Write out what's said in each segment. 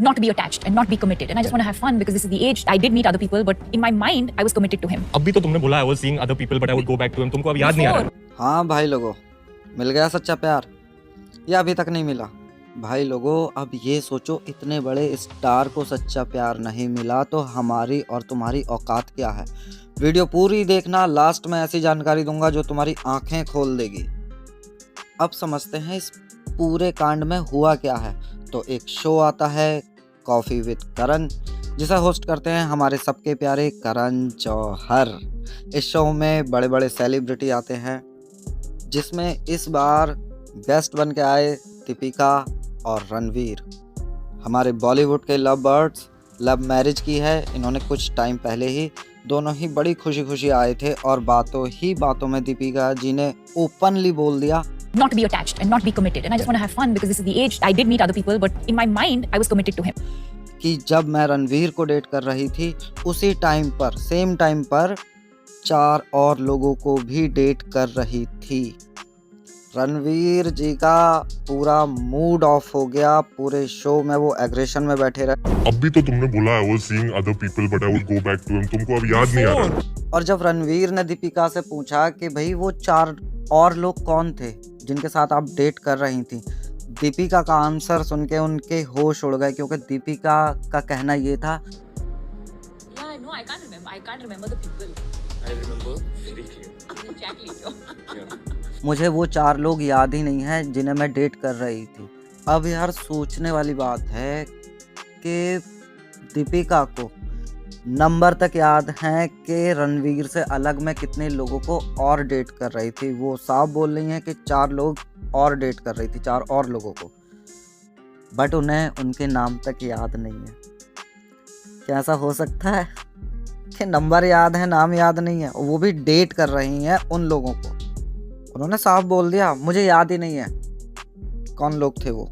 not be attached and not be committed, and I just want to have fun because this is the age. I did meet other people, but in my mind I was committed to him. अब भी तो तुमने बोला I was seeing other people but I would go back to him. तुमको अब याद नहीं आ रहा? हाँ भाई लोगों, मिल गया सच्चा प्यार या अभी तक नहीं मिला? भाई लोगों, अब ये सोचो, इतने बड़े स्टार को सच्चा प्यार नहीं मिला तो हमारी और तुम्हारी औकात क्या है? वीडियो पूरी देखना, लास्ट में ऐसी जानकारी दूंगा जो तुम्हारी आंखें खोल देगी। अब समझते हैं इस पूरे कांड में हुआ क्या है। तो एक शो आता है कॉफ़ी विद करण, जिसे होस्ट करते हैं हमारे सबके प्यारे करण जौहर। इस शो में बड़े बड़े सेलिब्रिटी आते हैं, जिसमें इस बार गेस्ट बन के आए दीपिका और रणवीर। हमारे बॉलीवुड के लव बर्ड्स, लव मैरिज की है इन्होंने कुछ टाइम पहले ही। दोनों ही बड़ी खुशी खुशी आए थे और बातों ही बातों में दीपिका जी ने ओपनली बोल दिया Not be attached and not be committed, and I just want to have fun because this is the age. I did meet other people, but in my mind I was committed to him. कि जब मैं रणवीर को date कर रही थी उसी time पर, same time पर 4 और लोगों को भी डेट कर रही थी। रणवीर जी का पूरा मूड ऑफ हो गया। पूरे शो में वो एग्रेशन में बैठे रहे। अब भी तो तुमने बोला I was seeing other people but I would go back to him. तुमको अब याद नहीं आ रहा? और जब रणवीर ने दीपिका से पूछा कि भाई वो 4 और लोग कौन थे जिनके साथ आप डेट कर रही थी, दीपिका का आंसर सुन के उनके होश उड़ गए, क्योंकि दीपिका का कहना ये था, Yeah, no, I can't remember the people. I remember very clear. Exactly. मुझे वो 4 लोग याद ही नहीं है जिन्हें मैं डेट कर रही थी। अब यार सोचने वाली बात है कि दीपिका को नंबर तक याद है कि रणवीर से अलग मैं कितने लोगों को और डेट कर रही थी। वो साफ बोल रही हैं कि 4 लोग और डेट कर रही थी, 4 और लोगों को, बट उन्हें उनके नाम तक याद नहीं है। क्या ऐसा हो सकता है कि नंबर याद है, नाम याद नहीं है, वो भी डेट कर रही हैं उन लोगों को? उन्होंने साफ बोल दिया मुझे याद ही नहीं है कौन लोग थे वो।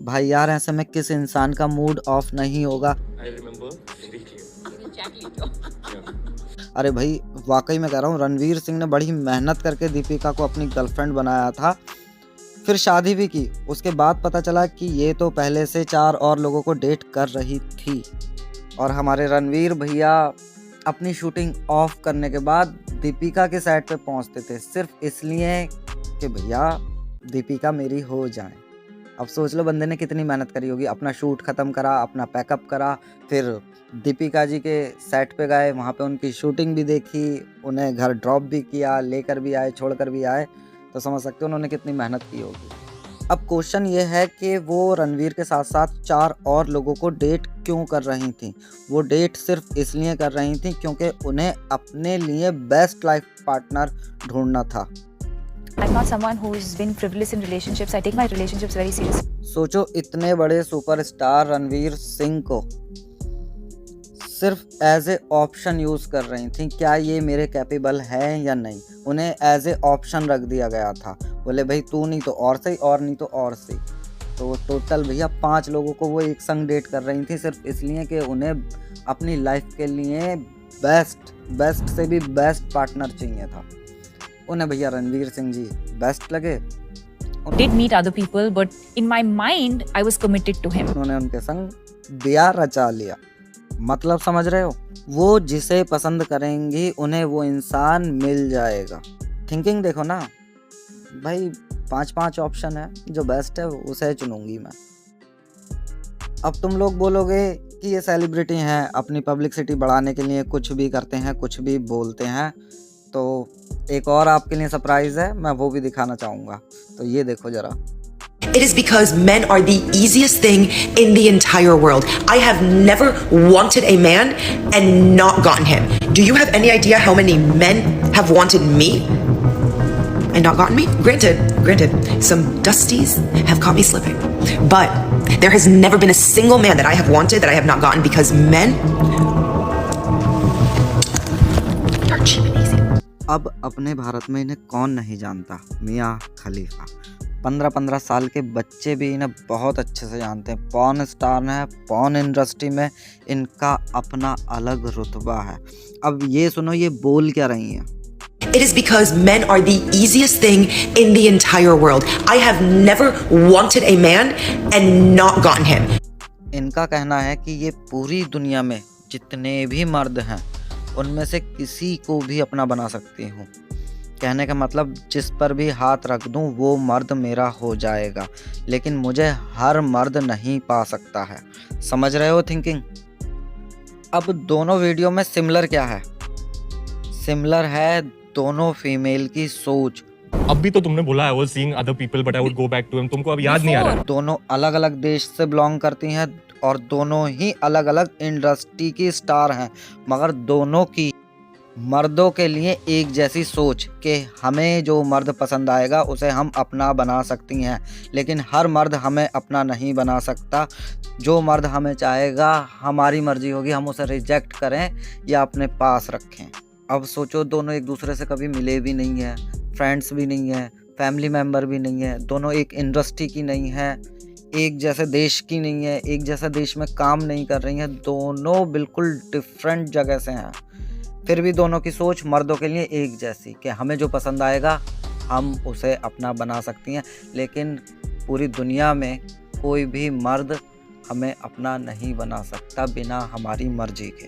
भाई यार, ऐसे में किस इंसान का मूड ऑफ नहीं होगा? I remember very clear. अरे भाई, वाकई में कह रहा हूँ, रणवीर सिंह ने बड़ी मेहनत करके दीपिका को अपनी गर्लफ्रेंड बनाया था, फिर शादी भी की। उसके बाद पता चला कि ये तो पहले से 4 और लोगों को डेट कर रही थी। और हमारे रणवीर भैया अपनी शूटिंग ऑफ करने के बाद दीपिका के सेट पे पहुंचते थे सिर्फ इसलिए कि भैया दीपिका मेरी हो जाए। अब सोच लो बंदे ने कितनी मेहनत करी होगी। अपना शूट ख़त्म करा, अपना पैकअप करा, फिर दीपिका जी के सेट पे गए, वहाँ पे उनकी शूटिंग भी देखी, उन्हें घर ड्रॉप भी किया, लेकर भी आए, छोड़कर भी आए। तो समझ सकते हो उन्होंने कितनी मेहनत की होगी। अब क्वेश्चन ये है कि वो रणवीर के साथ साथ 4 और लोगों को डेट क्यों कर रही थी? वो डेट सिर्फ इसलिए कर रही थी क्योंकि उन्हें अपने लिए बेस्ट लाइफ पार्टनर ढूंढना था। I'm not someone who's been frivolous in relationships. I take my relationships very seriously. सोचो, इतने बड़े सुपरस्टार रणवीर सिंह को सिर्फ एज ए ऑप्शन यूज़ कर रही थी। क्या ये मेरे कैपेबल है या नहीं, उन्हें एज ए ऑप्शन रख दिया गया था। बोले भाई तू नहीं तो और सही, और नहीं तो और सही। तो टोटल भैया 5 लोगों को वो एक संग डेट कर रही थी सिर्फ इसलिए कि उन्हें अपनी लाइफ के लिए बेस्ट से भी बेस्ट पार्टनर चाहिए था। उन्हें भैया रणवीर सिंह जी बेस्ट लगे। Did meet other people, but in my mind I was committed to him. उन्होंने उनके संग ब्याह रचा लिया। मतलब समझ रहे हो, वो जिसे पसंद करेंगी उन्हें वो इंसान मिल जाएगा। थिंकिंग देखो ना भाई, 5 ऑप्शन है, जो बेस्ट है उसे चुनूंगी मैं। अब तुम लोग बोलोगे कि ये सेलिब्रिटी हैं, अपनी पब्लिसिटी बढ़ाने के लिए कुछ भी करते हैं, कुछ भी बोलते हैं। तो एक और आपके लिए सरप्राइज है, मैं वो भी दिखाना चाहूँगा। तो ये देखो जरा। It is because men are the easiest thing in the entire world. I have never wanted a man and not gotten him. Do you have any idea how many men have wanted me and not gotten me? Granted, some dusties have caught me slipping. But there has never been a single man that I have wanted that I have not gotten because men are cheap and easy. अब अपने भारत में इन्हें कौन नहीं जानता, मियाँ खलीफा। 15 साल के बच्चे भी इन्हें बहुत अच्छे से जानते हैं। पॉर्न स्टार है, पॉर्न इंडस्ट्री में इनका अपना अलग रुतबा है। अब ये सुनो, ये बोल क्या रही हैं? It is because men are the easiest thing in the entire world. I have never wanted a man and not gotten him. इनका कहना है कि ये पूरी दुनिया में जितने भी मर्द हैं उनमें से किसी को भी अपना बना सकती हूँ। कहने का मतलब जिस पर भी हाथ रख दूँ वो मर्द मेरा हो जाएगा, लेकिन मुझे हर मर्द नहीं पा सकता है। समझ रहे हो थिंकिंग? अब दोनों वीडियो में सिमिलर क्या है? सिमिलर है दोनों फीमेल की सोच। अब भी तो तुमने बोला I was seeing other people but I would go back to him, तुमको अब याद नहीं आ रहा है? दोनों अलग अलग देश से बिलोंग करती हैं और दोनों ही अलग अलग इंडस्ट्री की स्टार हैं, मगर दोनों की मर्दों के लिए एक जैसी सोच कि हमें जो मर्द पसंद आएगा उसे हम अपना बना सकती हैं, लेकिन हर मर्द हमें अपना नहीं बना सकता। जो मर्द हमें चाहेगा हमारी मर्जी होगी हम उसे रिजेक्ट करें या अपने पास रखें। अब सोचो, दोनों एक दूसरे से कभी मिले भी नहीं हैं, फ्रेंड्स भी नहीं है, फैमिली मेम्बर भी नहीं है, दोनों एक इंडस्ट्री की नहीं है, एक जैसे देश की नहीं है, एक जैसा देश में काम नहीं कर रही हैं, दोनों बिल्कुल डिफरेंट जगह से हैं। फिर भी दोनों की सोच मर्दों के लिए एक जैसी कि हमें जो पसंद आएगा हम उसे अपना बना सकती हैं, लेकिन पूरी दुनिया में कोई भी मर्द हमें अपना नहीं बना सकता बिना हमारी मर्जी के।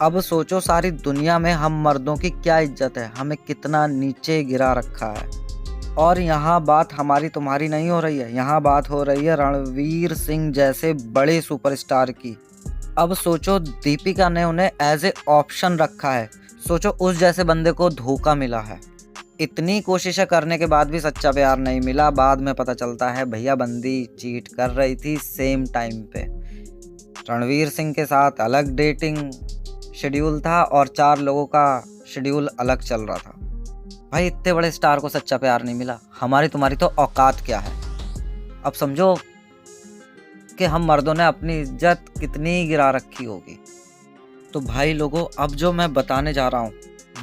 अब सोचो, सारी दुनिया में हम मर्दों की क्या इज्जत है, हमें कितना नीचे गिरा रखा है। और यहाँ बात हमारी तुम्हारी नहीं हो रही है, यहाँ बात हो रही है रणवीर सिंह जैसे बड़े सुपरस्टार की। अब सोचो, दीपिका ने उन्हें एज ए ऑप्शन रखा है। सोचो, उस जैसे बंदे को धोखा मिला है। इतनी कोशिशें करने के बाद भी सच्चा प्यार नहीं मिला। बाद में पता चलता है भैया बंदी चीट कर रही थी सेम टाइम पे। रणवीर सिंह के साथ अलग डेटिंग शेड्यूल था और 4 लोगों का शेड्यूल अलग चल रहा था। भाई इतने बड़े स्टार को सच्चा प्यार नहीं मिला, हमारी तुम्हारी तो औकात क्या है। अब समझो कि हम मर्दों ने अपनी इज्जत कितनी गिरा रखी होगी। तो भाई लोगों, अब जो मैं बताने जा रहा हूँ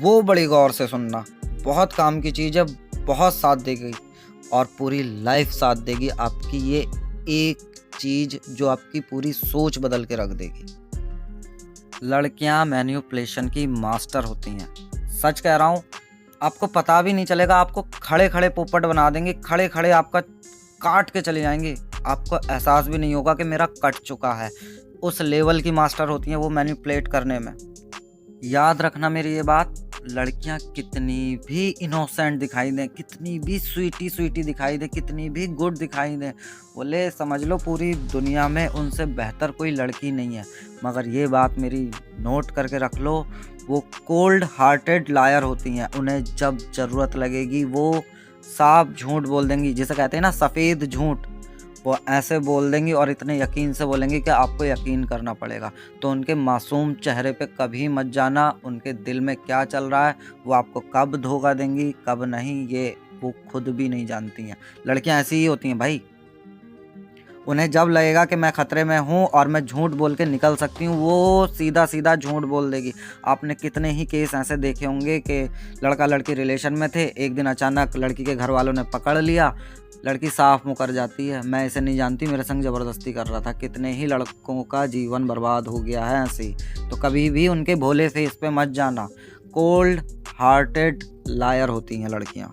वो बड़ी गौर से सुनना। बहुत काम की चीज़ है, बहुत साथ देगी और पूरी लाइफ साथ देगी आपकी ये एक चीज़ जो आपकी पूरी सोच बदल के रख देगी। लड़कियां मैनिपुलेशन की मास्टर होती हैं। सच कह रहा हूँ, आपको पता भी नहीं चलेगा, आपको खड़े खड़े पोपट बना देंगे, खड़े खड़े आपका काट के चले जाएंगे, आपको एहसास भी नहीं होगा कि मेरा कट चुका है। उस लेवल की मास्टर होती हैं वो मैनिपुलेट करने में। याद रखना मेरी ये बात, लड़कियां कितनी भी इनोसेंट दिखाई दें, कितनी भी स्वीटी दिखाई दे, कितनी भी गुड दिखाई दे, बोले समझ लो पूरी दुनिया में उनसे बेहतर कोई लड़की नहीं है, मगर ये बात मेरी नोट करके रख लो, वो कोल्ड हार्टेड लायर होती हैं। उन्हें जब ज़रूरत लगेगी वो साफ झूठ बोल देंगी, जिसे कहते हैं ना सफ़ेद झूठ, वो ऐसे बोल देंगी और इतने यकीन से बोलेंगी कि आपको यकीन करना पड़ेगा। तो उनके मासूम चेहरे पे कभी मत जाना, उनके दिल में क्या चल रहा है, वो आपको कब धोखा देंगी कब नहीं, ये वो खुद भी नहीं जानती हैं। लड़कियां ऐसी ही होती हैं भाई, उन्हें जब लगेगा कि मैं ख़तरे में हूँ और मैं झूठ बोल के निकल सकती हूँ, वो सीधा सीधा झूठ बोल देगी। आपने कितने ही केस ऐसे देखे होंगे कि लड़का लड़की रिलेशन में थे, एक दिन अचानक लड़की के घर वालों ने पकड़ लिया, लड़की साफ मुकर जाती है, मैं इसे नहीं जानती, मेरे संग ज़बरदस्ती कर रहा था। कितने ही लड़कों का जीवन बर्बाद हो गया है ऐसे ही। तो कभी भी उनके भोले फेस पे मत जाना, कोल्ड हार्टेड लायर होती हैं लड़कियां।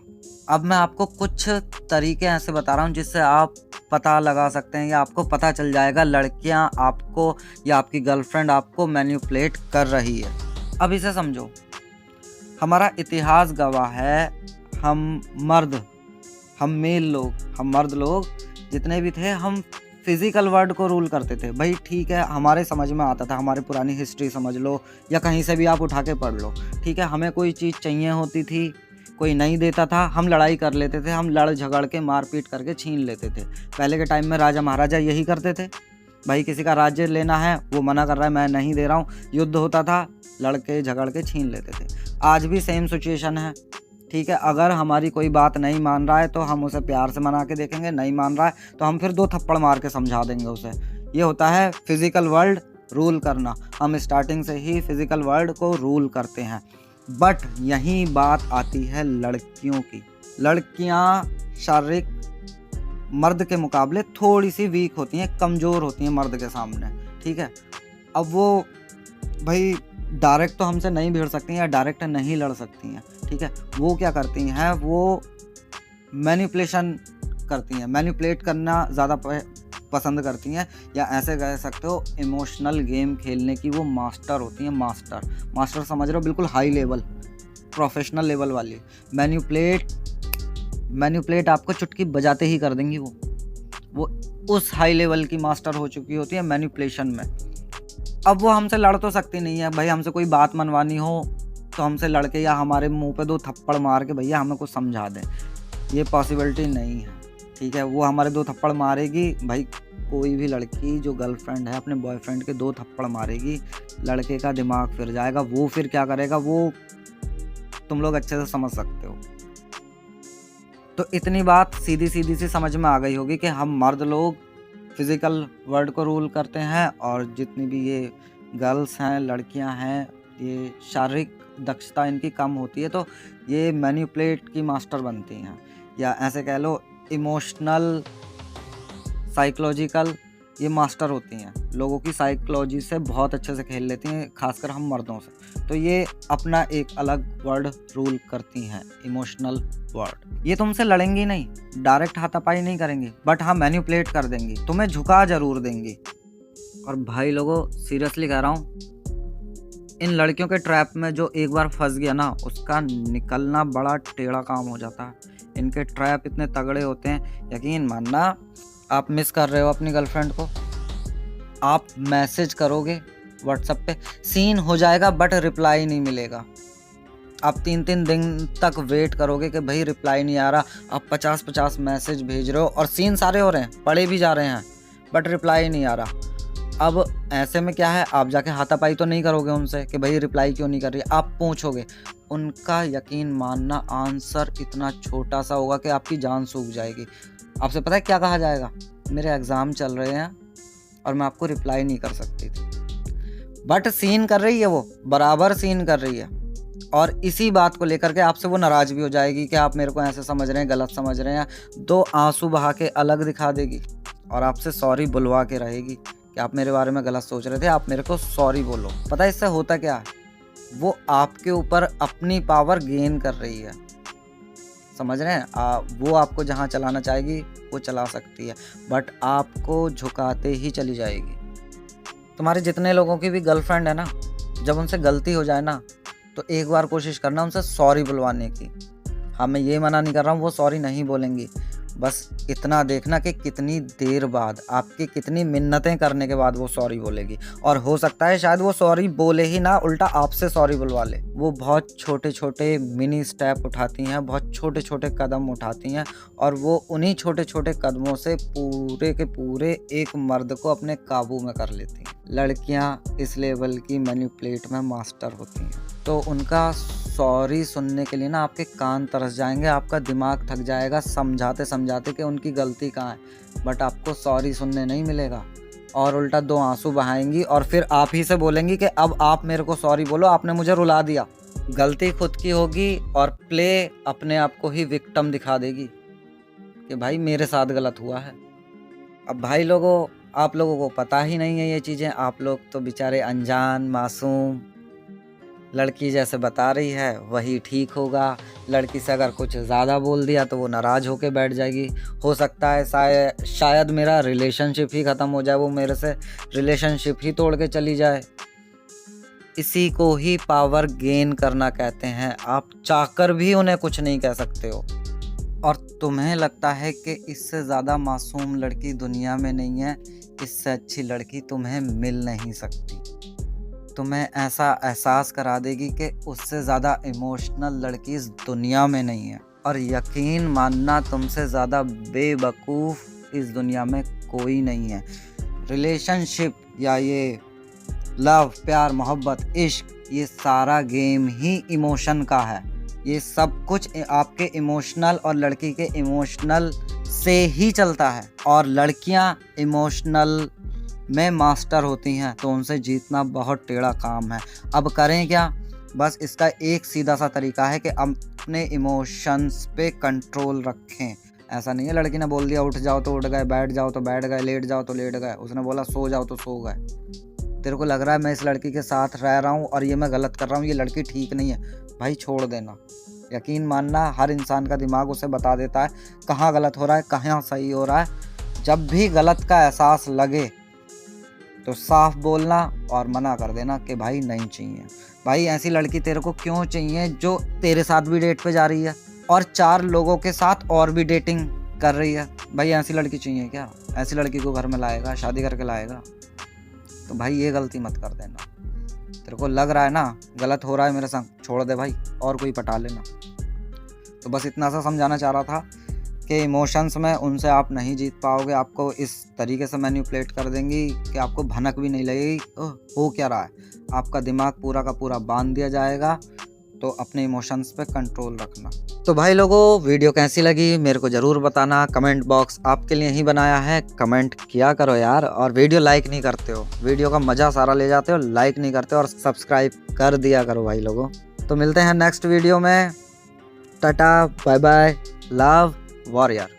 अब मैं आपको कुछ तरीके ऐसे बता रहा हूँ जिससे आप पता लगा सकते हैं या आपको पता चल जाएगा लड़कियां आपको या आपकी गर्लफ्रेंड आपको मैनिपुलेट कर रही है। अब इसे समझो, हमारा इतिहास गवाह है, हम मर्द, हम मेल लोग, हम मर्द लोग जितने भी थे, हम फिज़िकल वर्ल्ड को रूल करते थे। भाई ठीक है, हमारे समझ में आता था, हमारी पुरानी हिस्ट्री समझ लो या कहीं से भी आप उठा के पढ़ लो, ठीक है। हमें कोई चीज़ चाहिए होती थी, कोई नहीं देता था, हम लड़ाई कर लेते थे, हम लड़ झगड़ के मारपीट करके छीन लेते थे। पहले के टाइम में राजा महाराजा यही करते थे। भाई किसी का राज्य लेना है, वो मना कर रहा है, मैं नहीं दे रहा हूँ, युद्ध होता था, लड़के झगड़ के छीन लेते थे। आज भी सेम सिचुएशन है, ठीक है। अगर हमारी कोई बात नहीं मान रहा है तो हम उसे प्यार से मना के देखेंगे, नहीं मान रहा है तो हम फिर 2 थप्पड़ मार के समझा देंगे उसे। ये होता है फिज़िकल वर्ल्ड रूल करना। हम स्टार्टिंग से ही फिज़िकल वर्ल्ड को रूल करते हैं। बट यही बात आती है लड़कियों की। लड़कियां शारीरिक मर्द के मुकाबले थोड़ी सी वीक होती हैं, कमज़ोर होती हैं मर्द के सामने, ठीक है। अब वो भाई डायरेक्ट तो हमसे नहीं भिड़ सकती हैं या डायरेक्ट नहीं लड़ सकती हैं, ठीक है। वो क्या करती हैं, वो मैनिपुलेशन करती हैं। मैनिपुलेट करना ज़्यादा पसंद करती हैं, या ऐसे कह सकते हो इमोशनल गेम खेलने की वो मास्टर होती हैं। मास्टर समझ रहे हो, बिल्कुल हाई लेवल, प्रोफेशनल लेवल वाली। मैन्युपुलेट आपको चुटकी बजाते ही कर देंगी वो उस हाई लेवल की मास्टर हो चुकी होती है मैन्युपुलेशन में। अब वो हमसे लड़ तो सकती नहीं है भाई, हमसे कोई बात मनवानी हो तो हमसे लड़के या हमारे मुंह पे 2 थप्पड़ मार के भैया हमें कुछ समझा दें, ये पॉसिबिलिटी नहीं है, ठीक है। वो हमारे 2 थप्पड़ मारेगी भाई, कोई भी लड़की जो गर्लफ्रेंड है अपने बॉयफ्रेंड के 2 थप्पड़ मारेगी, लड़के का दिमाग फिर जाएगा। वो फिर क्या करेगा वो तुम लोग अच्छे से समझ सकते हो। तो इतनी बात सीधी सी समझ में आ गई होगी कि हम मर्द लोग फिजिकल वर्ल्ड को रूल करते हैं, और जितनी भी ये गर्ल्स हैं, लड़कियां हैं, ये शारीरिक दक्षता इनकी कम होती है, तो ये मैन्युपुलेट की मास्टर बनती हैं, या ऐसे कह लो इमोशनल साइकोलॉजिकल ये मास्टर होती हैं। लोगों की साइकोलॉजी से बहुत अच्छे से खेल लेती हैं, खासकर हम मर्दों से। तो ये अपना एक अलग वर्ड रूल करती हैं, इमोशनल वर्ड। ये तुमसे लड़ेंगी नहीं, डायरेक्ट हाथापाई नहीं करेंगी, बट हाँ मैन्युपुलेट कर देंगी, तुम्हें झुका जरूर देंगी। और भाई लोगों सीरियसली कह रहा हूँ, इन लड़कियों के ट्रैप में जो एक बार फंस गया ना, उसका निकलना बड़ा टेढ़ा काम हो जाता है। इनके ट्रैप इतने तगड़े होते हैं, यकीन मानना। आप मिस कर रहे हो अपनी गर्लफ्रेंड को, आप मैसेज करोगे व्हाट्सएप पे, सीन हो जाएगा बट रिप्लाई नहीं मिलेगा। आप 3-3 दिन तक वेट करोगे कि भाई रिप्लाई नहीं आ रहा, आप 50-50 मैसेज भेज रहे हो और सीन सारे हो रहे हैं, पढ़े भी जा रहे हैं, बट रिप्लाई नहीं आ रहा। अब ऐसे में क्या है, आप जाके हाथापाई तो नहीं करोगे उनसे कि भाई रिप्लाई क्यों नहीं कर रही, आप पूछोगे। उनका यकीन मानना आंसर इतना छोटा सा होगा कि आपकी जान सूख जाएगी। आपसे पता है क्या कहा जाएगा, मेरे एग्ज़ाम चल रहे हैं और मैं आपको रिप्लाई नहीं कर सकती थी। बट सीन कर रही है, वो बराबर सीन कर रही है, और इसी बात को लेकर के आपसे वो नाराज़ भी हो जाएगी कि आप मेरे को ऐसे समझ रहे हैं, गलत समझ रहे हैं। 2 आंसू बहा के अलग दिखा देगी और आपसे सॉरी बुलवा के रहेगी कि आप मेरे बारे में गलत सोच रहे थे, आप मेरे को सॉरी बोलो। पता है इससे होता क्या है, वो आपके ऊपर अपनी पावर गेन कर रही है, समझ रहे हैं। वो आपको जहाँ चलाना चाहेगी वो चला सकती है, बट आपको झुकाते ही चली जाएगी। तुम्हारे जितने लोगों की भी गर्लफ्रेंड है ना, जब उनसे गलती हो जाए ना, तो एक बार कोशिश करना उनसे सॉरी बुलवाने की। हाँ, मैं ये मना नहीं कर रहा हूँ वो सॉरी नहीं बोलेंगी, बस इतना देखना कि कितनी देर बाद, आपकी कितनी मिन्नतें करने के बाद वो सॉरी बोलेगी। और हो सकता है शायद वो सॉरी बोले ही ना, उल्टा आपसे सॉरी बुलवा ले। वो बहुत छोटे छोटे मिनी स्टेप उठाती हैं, बहुत छोटे छोटे कदम उठाती हैं, और वो उन्हीं छोटे छोटे कदमों से पूरे के पूरे एक मर्द को अपने काबू में कर लेती हैं। लड़कियां इस लेवल की मैनिपुलेट में मास्टर होती हैं, तो उनका सॉरी सुनने के लिए ना आपके कान तरस जाएंगे, आपका दिमाग थक जाएगा समझाते समझाते कि उनकी गलती कहाँ है, बट आपको सॉरी सुनने नहीं मिलेगा, और उल्टा 2 आंसू बहाएंगी और फिर आप ही से बोलेंगी कि अब आप मेरे को सॉरी बोलो, आपने मुझे रुला दिया। गलती खुद की होगी और प्ले अपने आप को ही विक्टिम दिखा देगी कि भाई मेरे साथ गलत हुआ है। अब भाई लोगों, आप लोगों को पता ही नहीं है ये चीज़ें, आप लोग तो बेचारे अनजान मासूम, लड़की जैसे बता रही है वही ठीक होगा। लड़की से अगर कुछ ज़्यादा बोल दिया तो वो नाराज़ होके बैठ जाएगी। हो सकता है शायद मेरा रिलेशनशिप ही ख़त्म हो जाए, वो मेरे से रिलेशनशिप ही तोड़ के चली जाए। इसी को ही पावर गेन करना कहते हैं। आप चाहकर भी उन्हें कुछ नहीं कह सकते हो, और तुम्हें लगता है कि इससे ज़्यादा मासूम लड़की दुनिया में नहीं है, इससे अच्छी लड़की तुम्हें मिल नहीं सकती। तुम्हें ऐसा एहसास करा देगी कि उससे ज़्यादा इमोशनल लड़की इस दुनिया में नहीं है, और यकीन मानना तुमसे ज़्यादा बेवकूफ़ इस दुनिया में कोई नहीं है। रिलेशनशिप या ये लव, प्यार, मोहब्बत, इश्क, ये सारा गेम ही इमोशन का है। ये सब कुछ आपके इमोशनल और लड़की के इमोशनल से ही चलता है, और लड़कियां इमोशनल में मास्टर होती हैं, तो उनसे जीतना बहुत टेढ़ा काम है। अब करें क्या, बस इसका एक सीधा सा तरीका है कि अपने इमोशंस पे कंट्रोल रखें। ऐसा नहीं है लड़की ने बोल दिया उठ जाओ तो उठ गए, बैठ जाओ तो बैठ गए, लेट जाओ तो लेट गए, उसने बोला सो जाओ तो सो गए। तेरे को लग रहा है मैं इस लड़की के साथ रह रहा हूँ और ये मैं गलत कर रहा हूँ, ये लड़की ठीक नहीं है, भाई छोड़ देना। यकीन मानना हर इंसान का दिमाग उसे बता देता है कहाँ गलत हो रहा है, कहाँ सही हो रहा है। जब भी गलत का एहसास लगे तो साफ बोलना और मना कर देना कि भाई नहीं चाहिए। भाई ऐसी लड़की तेरे को क्यों चाहिए जो तेरे साथ भी डेट पे जा रही है और 4 लोगों के साथ और भी डेटिंग कर रही है? भाई ऐसी लड़की चाहिए क्या? ऐसी लड़की को घर में लाएगा, शादी करके लाएगा? तो भाई ये गलती मत कर देना। तेरे को लग रहा है ना गलत हो रहा है मेरे संग, छोड़ दे भाई और कोई पटा लेना। तो बस इतना सा समझाना चाह रहा था कि इमोशंस में उनसे आप नहीं जीत पाओगे। आपको इस तरीके से मैनिपुलेट कर देंगी कि आपको भनक भी नहीं लगेगी हो क्या रहा है। आपका दिमाग पूरा का पूरा बांध दिया जाएगा। तो अपने इमोशंस पे कंट्रोल रखना। तो भाई लोगों, वीडियो कैसी लगी मेरे को ज़रूर बताना। कमेंट बॉक्स आपके लिए ही बनाया है, कमेंट किया करो यार। और वीडियो लाइक नहीं करते हो, वीडियो का मज़ा सारा ले जाते हो, लाइक नहीं करते हो और सब्सक्राइब कर दिया करो भाई लोगों। तो मिलते हैं नेक्स्ट वीडियो में। Tata bye bye, love warrior.